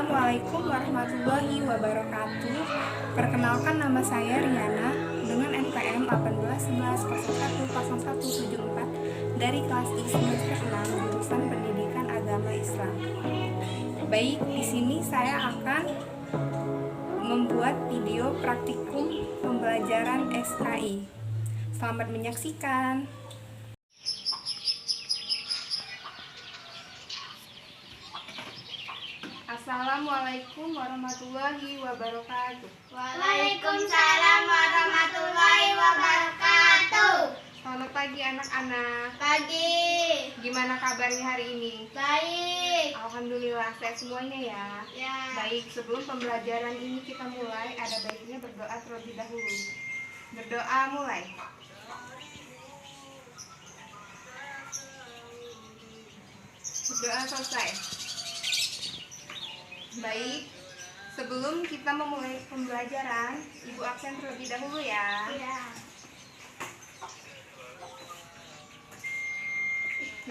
Assalamualaikum warahmatullahi wabarakatuh. Perkenalkan, nama saya Riana dengan NPM 1811010174 dari kelas I semester 6 jurusan Pendidikan Agama Islam. Baik, di sini saya akan membuat video praktikum pembelajaran SKI. Selamat menyaksikan. Assalamualaikum warahmatullahi wabarakatuh. Waalaikumsalam warahmatullahi wabarakatuh. Selamat pagi anak-anak. Pagi. Gimana kabarnya hari ini? Baik. Alhamdulillah, sehat semuanya ya. Ya. Baik, sebelum pembelajaran ini kita mulai, ada baiknya berdoa terlebih dahulu. Berdoa mulai. Berdoa selesai. Baik, sebelum kita memulai pembelajaran, Ibu absen terlebih dahulu ya. Ya.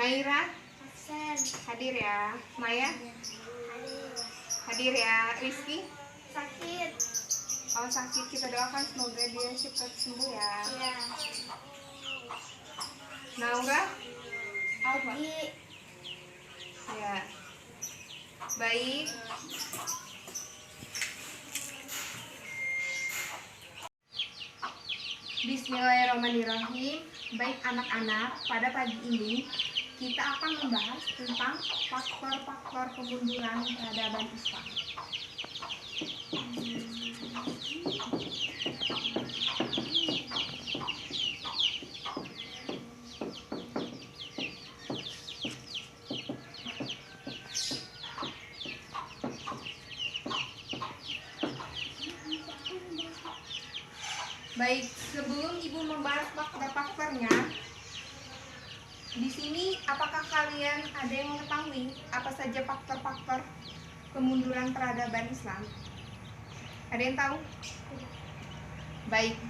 Naira, Absen. hadir ya. Maya, hadir ya. Rizky, Sakit. kalau sakit kita doakan semoga dia cepat sembuh ya. Ya. Naura, Pagi. ya. Baik. Bismillahirrahmanirrahim. Baik anak-anak, pada pagi ini kita akan membahas tentang faktor-faktor kemunduran peradaban Islam. Baik, sebelum Ibu membahas faktor-faktornya, di sini apakah kalian ada yang mengetahui apa saja faktor-faktor kemunduran peradaban Islam? Ada yang tahu? Baik,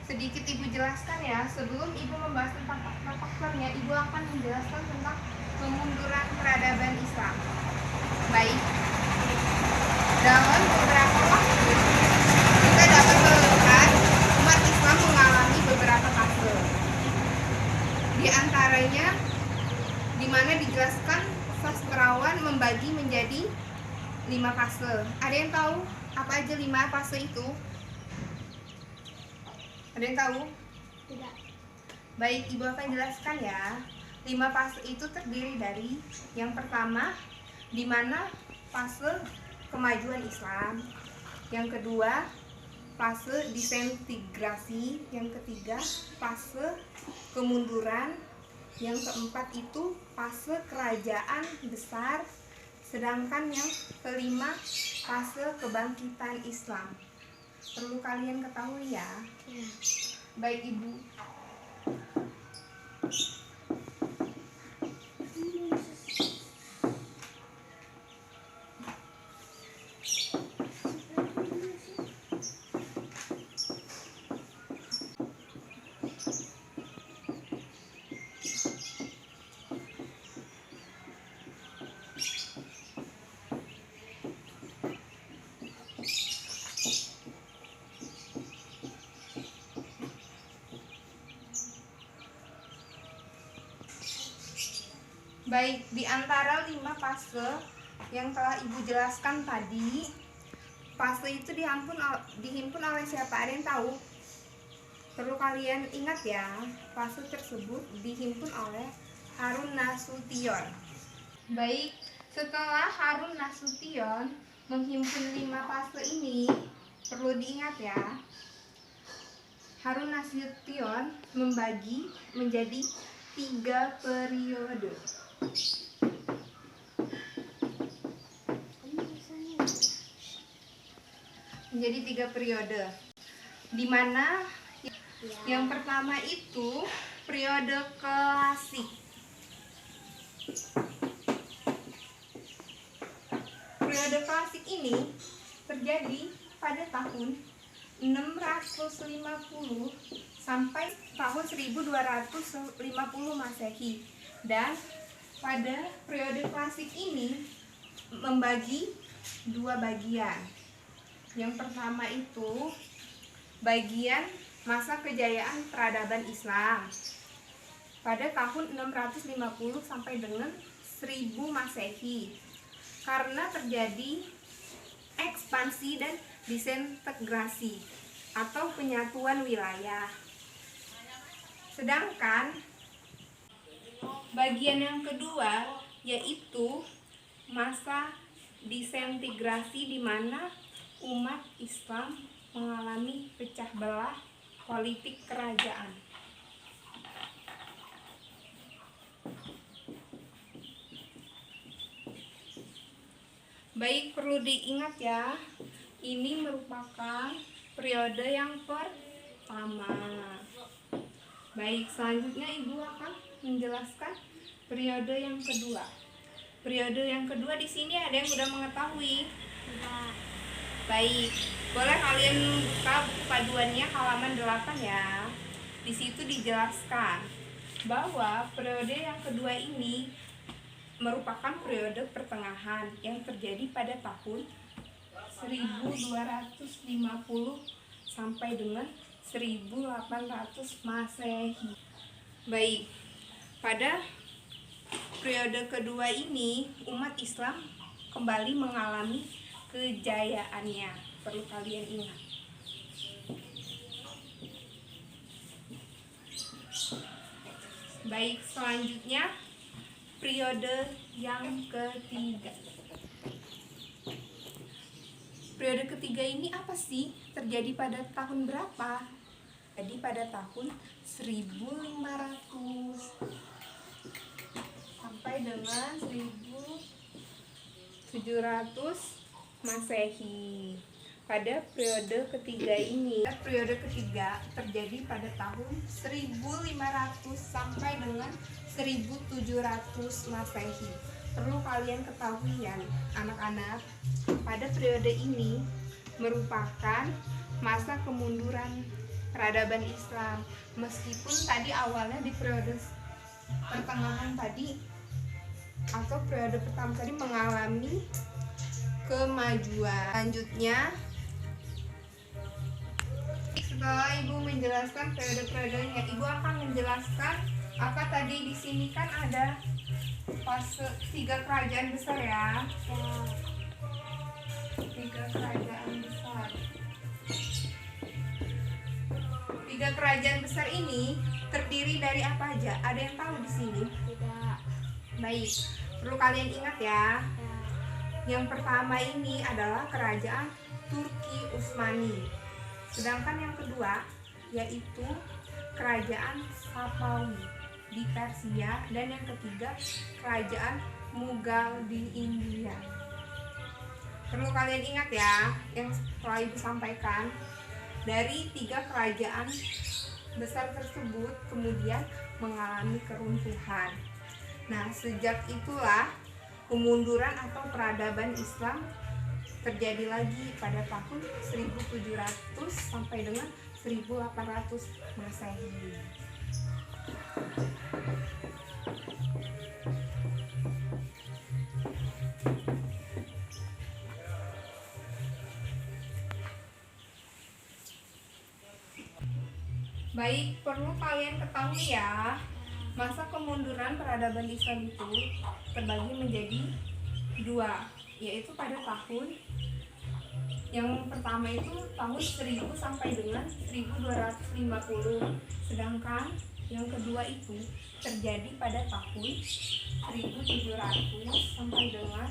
sedikit Ibu jelaskan ya. Sebelum Ibu membahas tentang faktor-faktornya, Ibu akan menjelaskan tentang kemunduran peradaban Islam. Baik, dalam beberapa waktu kita dapat melihat umat Islam mengalami beberapa fase. Di antaranya, di mana dijelaskan sastrawan membagi menjadi 5 fase. Ada yang tahu apa aja 5 fase itu? Ada yang tahu? Tidak. Baik, Ibu akan jelaskan ya. 5 fase itu terdiri dari yang pertama, di mana fase kemajuan Islam. Yang kedua, fase disintegrasi. Yang ketiga, fase kemunduran. Yang keempat itu fase kerajaan besar. Sedangkan yang kelima, fase kebangkitan Islam. Perlu kalian ketahui ya. Ya. Baik Ibu. Baik, di antara 5 fase yang telah Ibu jelaskan tadi, fase itu dihimpun oleh siapa? Ada yang tahu? Perlu kalian ingat ya, fase tersebut dihimpun oleh Harun Nasution. Baik, setelah Harun Nasution menghimpun 5 fase ini, perlu diingat ya, Harun Nasution membagi menjadi 3 periode. Menjadi 3 periode, di mana yang pertama itu periode klasik. Periode klasik ini terjadi pada tahun 650 sampai tahun 1250 Masehi. Dan pada periode klasik ini membagi dua bagian. Yang pertama itu bagian masa kejayaan peradaban Islam pada tahun 650 sampai dengan 1000 Masehi, karena terjadi ekspansi dan disintegrasi atau penyatuan wilayah. Sedangkan bagian yang kedua yaitu masa disintegrasi, di mana umat Islam mengalami pecah belah politik kerajaan. Baik, perlu diingat ya, ini merupakan periode yang pertama. Baik, selanjutnya Ibu akan menjelaskan periode yang kedua. Periode yang kedua di sini ada yang sudah mengetahui? Tidak. Baik, boleh kalian buka buku paduannya halaman 8 ya. Di situ dijelaskan bahwa periode yang kedua ini merupakan periode pertengahan yang terjadi pada tahun 1250 sampai dengan 1800 Masehi. Baik, pada periode kedua ini umat Islam kembali mengalami kejayaannya. Perlu kalian ingat. Baik, selanjutnya periode yang ketiga. Periode ketiga ini apa sih? Terjadi pada tahun berapa? Jadi pada tahun 1500 sampai dengan 1700 Masehi. Pada periode ketiga ini, periode ketiga terjadi pada tahun 1500 sampai dengan 1700 Masehi. Perlu kalian ketahui ya anak-anak, pada periode ini merupakan masa kemunduran peradaban Islam. Meskipun tadi awalnya di periode pertengahan tadi atau periode pertama tadi mengalami kemajuan. Selanjutnya, setelah Ibu menjelaskan periode-periodenya, Ibu akan menjelaskan apa tadi di sini kan ada fase 3 kerajaan besar ya. 3 kerajaan besar. 3 kerajaan besar ini terdiri dari apa aja? Ada yang tahu di sini? Tidak. Baik, perlu kalian ingat ya. Yang pertama ini adalah kerajaan Turki Utsmani. Sedangkan yang kedua yaitu kerajaan Safawi di Persia, dan yang ketiga kerajaan Mughal di India. Perlu kalian ingat ya yang telah Ibu sampaikan. Dari 3 kerajaan besar tersebut kemudian mengalami keruntuhan. Nah, sejak itulah kemunduran atau peradaban Islam terjadi lagi pada tahun 1700 sampai dengan 1800 Masehi. Baik, perlu kalian ketahui ya, masa kemunduran peradaban Islam itu terbagi menjadi 2, yaitu pada tahun yang pertama itu tahun 1000 sampai dengan 1250, sedangkan yang kedua itu terjadi pada tahun 1700 sampai dengan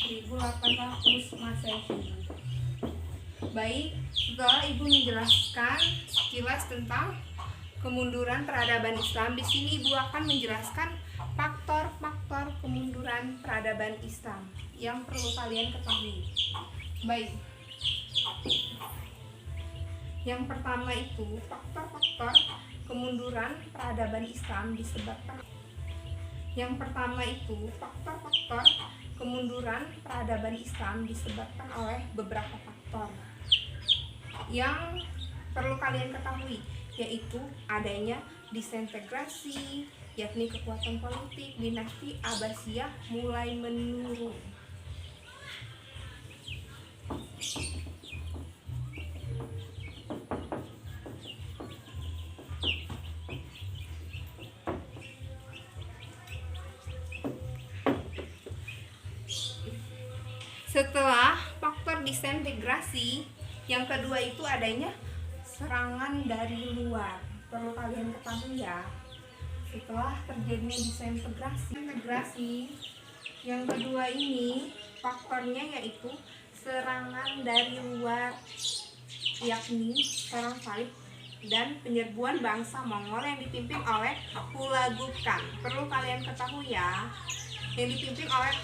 1800 Masehi. Baik, setelah Ibu menjelaskan sekilas tentang kemunduran peradaban Islam, di sini Ibu akan menjelaskan faktor-faktor kemunduran peradaban Islam yang perlu kalian ketahui. Baik. Yang pertama itu faktor-faktor kemunduran peradaban Islam disebabkan. Yang pertama itu faktor-faktor kemunduran peradaban Islam disebabkan oleh beberapa faktor yang perlu kalian ketahui, yaitu adanya disintegrasi, yakni kekuatan politik dinasti Abbasiyah mulai menurun. Setelah faktor disintegrasi, yang kedua itu adanya serangan dari luar. Perlu kalian ketahui ya. Setelah terjadinya disintegrasi, yang kedua ini faktornya yaitu serangan dari luar, yakni perang salib dan penyerbuan bangsa Mongol yang dipimpin oleh Hulagu Khan. Perlu kalian ketahui ya, yang dipimpin oleh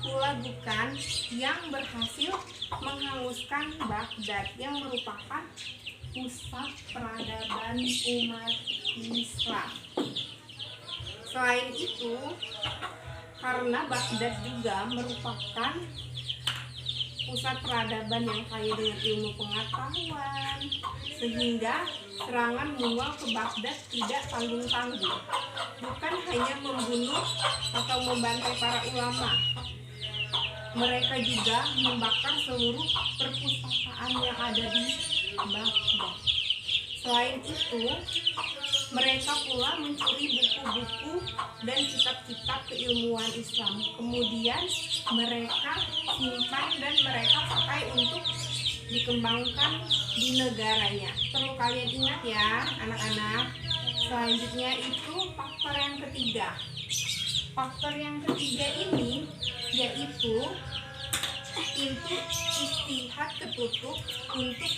Hulagu Khan yang berhasil menghanguskan Baghdad yang merupakan pusat peradaban umat Islam. Selain itu, karena Baghdad juga merupakan pusat peradaban yang kaya dengan ilmu pengetahuan, sehingga serangan Mongol ke Baghdad tidak tanggung-tanggung. Bukan hanya membunuh atau membantai para ulama, mereka juga membakar seluruh perpustakaan yang ada di Baghdad. Selain itu, mereka pula mencuri buku-buku dan kitab-kitab keilmuan Islam. Kemudian mereka simpan dan mereka pakai untuk dikembangkan di negaranya. Perlu kalian ingat ya anak-anak. Selanjutnya itu faktor yang ketiga. Faktor yang ketiga ini yaitu pintu istihad tertutup untuk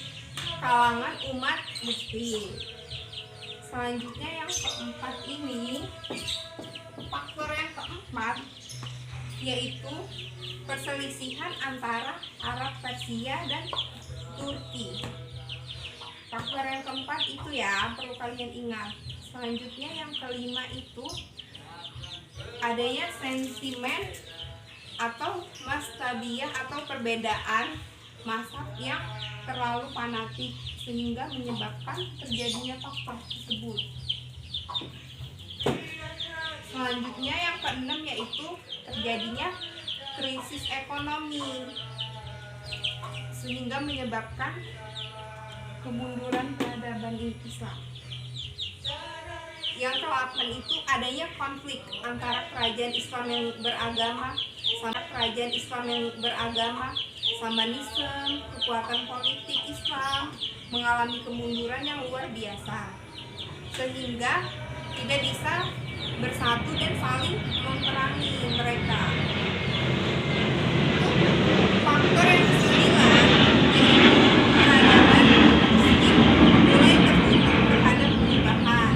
kalangan umat muslim. Selanjutnya yang keempat ini, faktor yang keempat yaitu perselisihan antara Arab Persia dan Turki. Faktor yang keempat itu ya perlu kalian ingat. Selanjutnya yang kelima itu adanya sentimen atau mastabiyah atau perbedaan mazhab yang terlalu fanatik sehingga menyebabkan terjadinya faktor tersebut. Selanjutnya yang keenam yaitu terjadinya krisis ekonomi sehingga menyebabkan kemunduran peradaban Islam. Yang ke-8 itu adanya konflik antara kerajaan Islam yang beragama Shamanisme, kekuatan politik Islam mengalami kemunduran yang luar biasa sehingga tidak bisa bersatu dan saling memerangi mereka. Faktor yang kesembilan yaitu peradaban muslim mulai tertutup terhadap perubahan.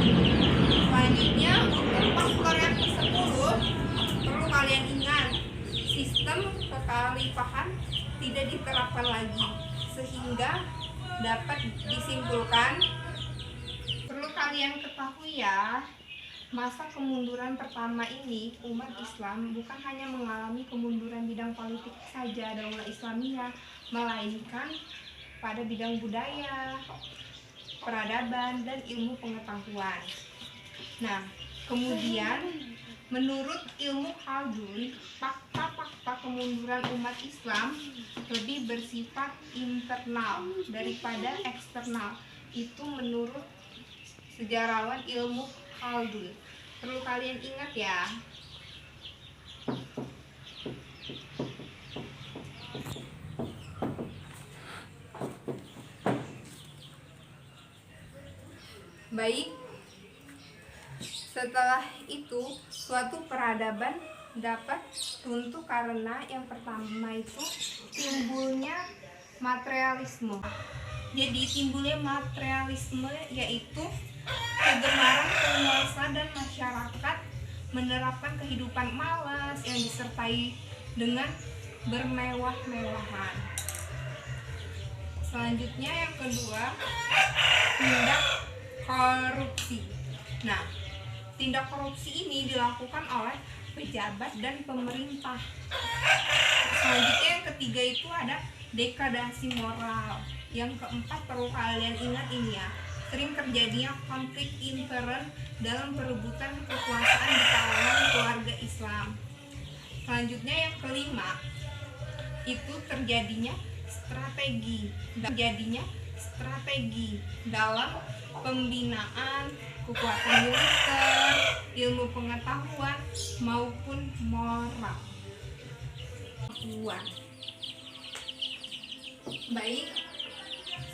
Selanjutnya untuk faktor yang ke-10 perlu kalian ingat, sistem kekhalifahan tidak diterapkan lagi sehingga dapat disimpulkan, perlu kalian ketahui ya, masa kemunduran pertama ini umat Islam bukan hanya mengalami kemunduran bidang politik saja daulah Islamiyah, melainkan pada bidang budaya, peradaban, dan ilmu pengetahuan. Nah, kemudian menurut ilmu Khaldun, fakta-fakta kemunduran umat Islam lebih bersifat internal daripada eksternal. Itu menurut sejarawan ilmu Khaldun. Perlu kalian ingat ya. Baik, setelah itu suatu peradaban dapat runtuh karena yang pertama itu timbulnya materialisme. Jadi timbulnya materialisme yaitu kegemaran penguasa dan masyarakat menerapkan kehidupan malas yang disertai dengan bermewah-mewahan. Selanjutnya yang kedua, tindak korupsi. Nah, tindak korupsi ini dilakukan oleh pejabat dan pemerintah. Selanjutnya yang ketiga itu ada dekadasi moral. Yang keempat perlu kalian ingat ini ya, sering terjadinya konflik intern dalam perebutan kekuasaan di kalangan keluarga Islam. Selanjutnya yang kelima itu terjadinya strategi dalam pembinaan kekuatan militer, ilmu pengetahuan maupun moral. Baik,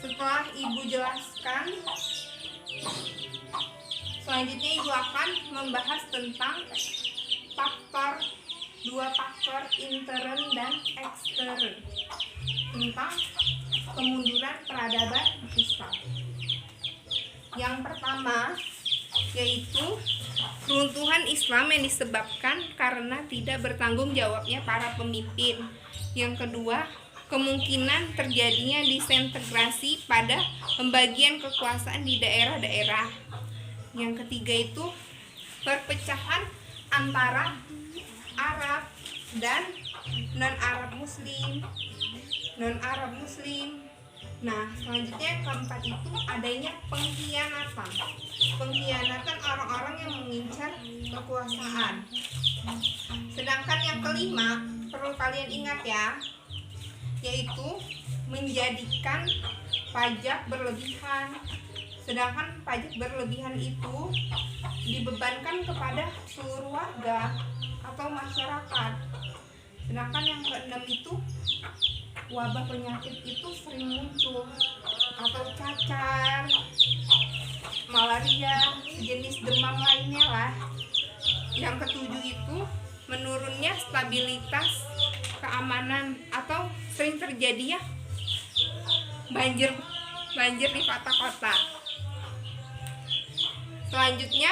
setelah Ibu jelaskan, selanjutnya Ibu akan membahas tentang dua faktor intern dan ekstern tentang kemunduran peradaban Islam. Yang pertama yaitu runtuhan Islam yang disebabkan karena tidak bertanggung jawabnya para pemimpin. Yang kedua, kemungkinan terjadinya disintegrasi pada pembagian kekuasaan di daerah-daerah. Yang ketiga itu perpecahan antara Arab dan non-Arab Muslim. Nah, selanjutnya yang keempat itu adanya pengkhianatan orang-orang yang mengincar kekuasaan. Sedangkan yang kelima, perlu kalian ingat ya, yaitu menjadikan pajak berlebihan. Sedangkan pajak berlebihan itu dibebankan kepada seluruh warga atau masyarakat. Sedangkan yang keenam itu wabah penyakit itu sering muncul, atau cacar, malaria, jenis demam lainnya lah. Yang ketujuh itu menurunnya stabilitas keamanan atau sering terjadi ya banjir di kota-kota. Selanjutnya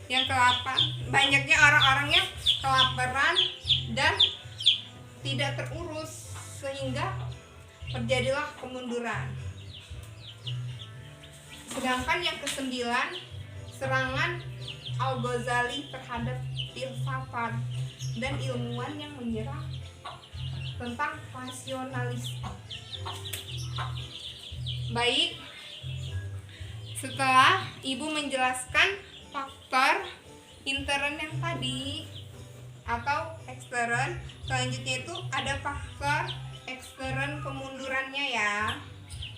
yang ke-8, banyaknya orang-orang yang kelaparan dan tidak terurus sehingga terjadilah kemunduran. Sedangkan yang ke-9, serangan Al-Ghazali terhadap filsafat dan ilmuwan yang menyerang tentang rasionalisme. Baik, setelah Ibu menjelaskan faktor intern yang tadi atau ekstern, selanjutnya itu ada faktor ekstern kemundurannya ya.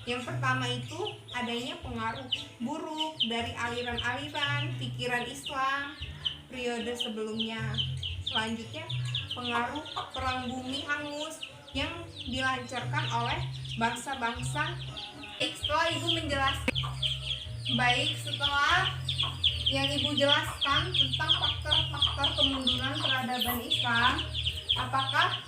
Yang pertama itu adanya pengaruh buruk dari aliran-aliran pikiran Islam periode sebelumnya. Selanjutnya pengaruh perang bumi hangus yang dilancarkan oleh bangsa-bangsa. Setelah Ibu menjelaskan, setelah yang Ibu jelaskan tentang faktor-faktor kemunduran peradaban Islam, apakah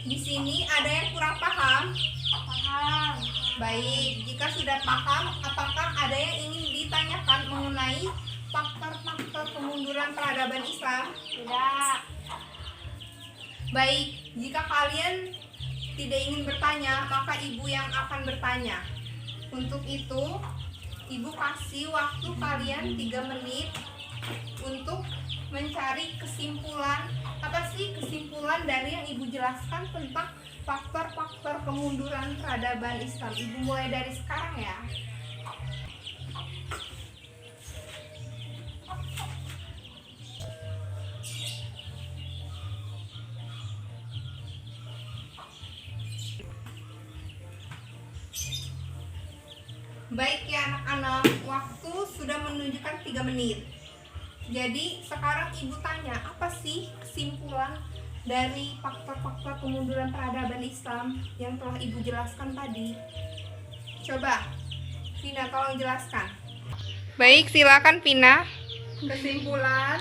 di sini ada yang kurang paham? Paham. Baik, jika sudah paham, apakah ada yang ingin ditanyakan mengenai faktor-faktor kemunduran peradaban Islam? Tidak. Baik, jika kalian tidak ingin bertanya, maka Ibu yang akan bertanya. Untuk itu, Ibu kasih waktu kalian 3 menit untuk mencari kesimpulan. Apa sih kesimpulan dari yang Ibu jelaskan tentang faktor-faktor kemunduran peradaban Islam? Ibu mulai dari sekarang ya. Baik ya anak-anak, waktu sudah menunjukkan 3 menit. Jadi sekarang Ibu tanya, apa sih kesimpulan dari faktor-faktor kemunduran peradaban Islam yang telah Ibu jelaskan tadi? Coba Vina tolong jelaskan. Baik, silakan Vina. Kesimpulan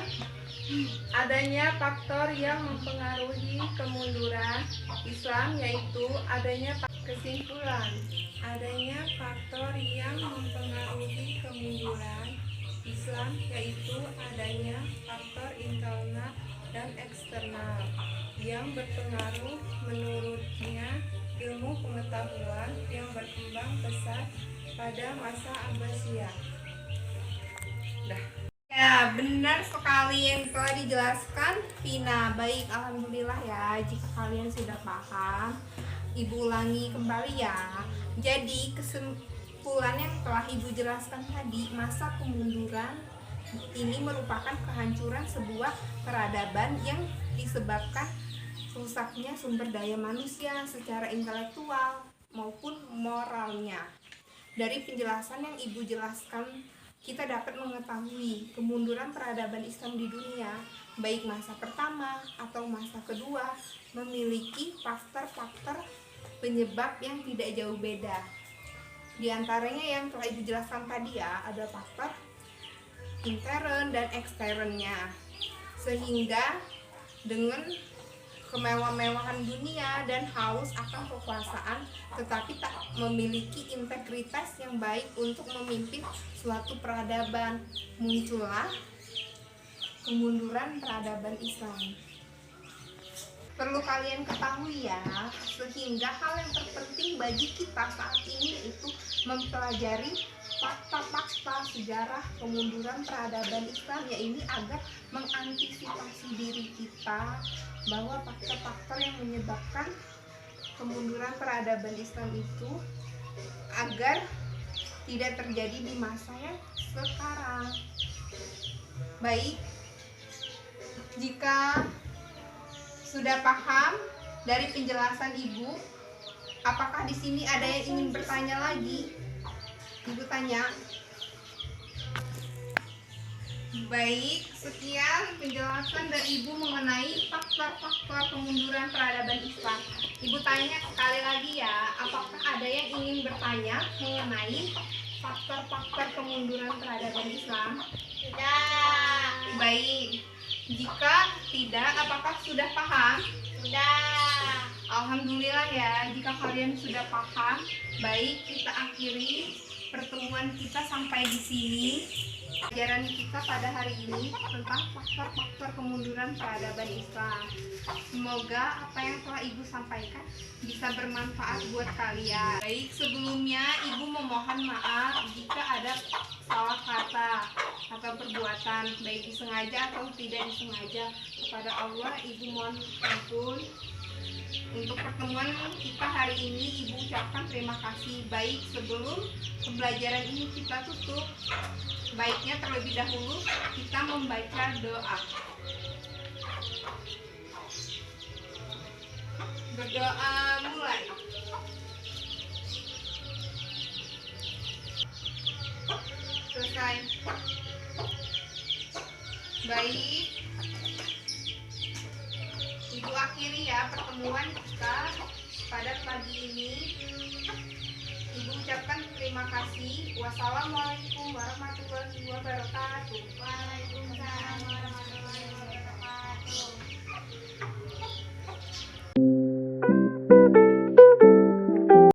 adanya faktor yang mempengaruhi kemunduran Islam yaitu adanya faktor yang mempengaruhi kemunduran Islam yaitu adanya faktor internal dan eksternal yang berpengaruh. Menurutnya, ilmu pengetahuan yang berkembang pesat pada masa Abbasiyah. Ya, benar sekali yang telah dijelaskan Vina. Baik, alhamdulillah ya. Jika kalian sudah paham, Ibu ulangi kembali ya. Jadi kesimpulan yang telah Ibu jelaskan tadi, masa kemunduran ini merupakan kehancuran sebuah peradaban yang disebabkan rusaknya sumber daya manusia secara intelektual, maupun moralnya. Dari penjelasan yang Ibu jelaskan, kita dapat mengetahui kemunduran peradaban Islam di dunia, baik masa pertama atau masa kedua, memiliki faktor-faktor penyebab yang tidak jauh beda. Di antaranya yang telah Ibu jelaskan tadi ya, ada faktor intern dan eksternnya. Sehingga dengan kemewah-mewahan dunia dan haus akan kekuasaan, tetapi tak memiliki integritas yang baik untuk memimpin suatu peradaban, muncullah kemunduran peradaban Islam. Perlu kalian ketahui ya, sehingga hal yang terpenting bagi kita saat ini itu mempelajari fakta-fakta sejarah kemunduran peradaban Islam, yaitu agar mengantisipasi diri kita bahwa faktor-faktor yang menyebabkan kemunduran peradaban Islam itu agar tidak terjadi di masa yang sekarang. Baik, jika sudah paham dari penjelasan Ibu, apakah di sini ada yang ingin bertanya lagi? Ibu tanya. Baik, sekian penjelasan dari Ibu mengenai faktor-faktor kemunduran peradaban Islam. Ibu tanya sekali lagi ya, apakah ada yang ingin bertanya mengenai faktor-faktor kemunduran peradaban Islam? Tidak. Baik, jika tidak, apakah sudah paham? Sudah. Alhamdulillah ya, jika kalian sudah paham. Baik, kita akhiri pertemuan kita sampai di sini. Pelajaran kita pada hari ini tentang faktor-faktor kemunduran peradaban Islam. Semoga apa yang telah Ibu sampaikan bisa bermanfaat buat kalian. Baik, sebelumnya Ibu memohon maaf jika ada salah kata atau perbuatan, baik disengaja atau tidak disengaja. Kepada Allah Ibu mohon ampun. Untuk pertemuan kita hari ini Ibu ucapkan terima kasih. Baik, sebelum pembelajaran ini kita tutup, baiknya terlebih dahulu kita membaca doa. Berdoa mulai. Selesai. Baik, Ibu akhiri ya pertemuan kita pada pagi ini. Ibu ucapkan terima kasih. Wassalamualaikum warahmatullahi wabarakatuh. Waalaikumsalam.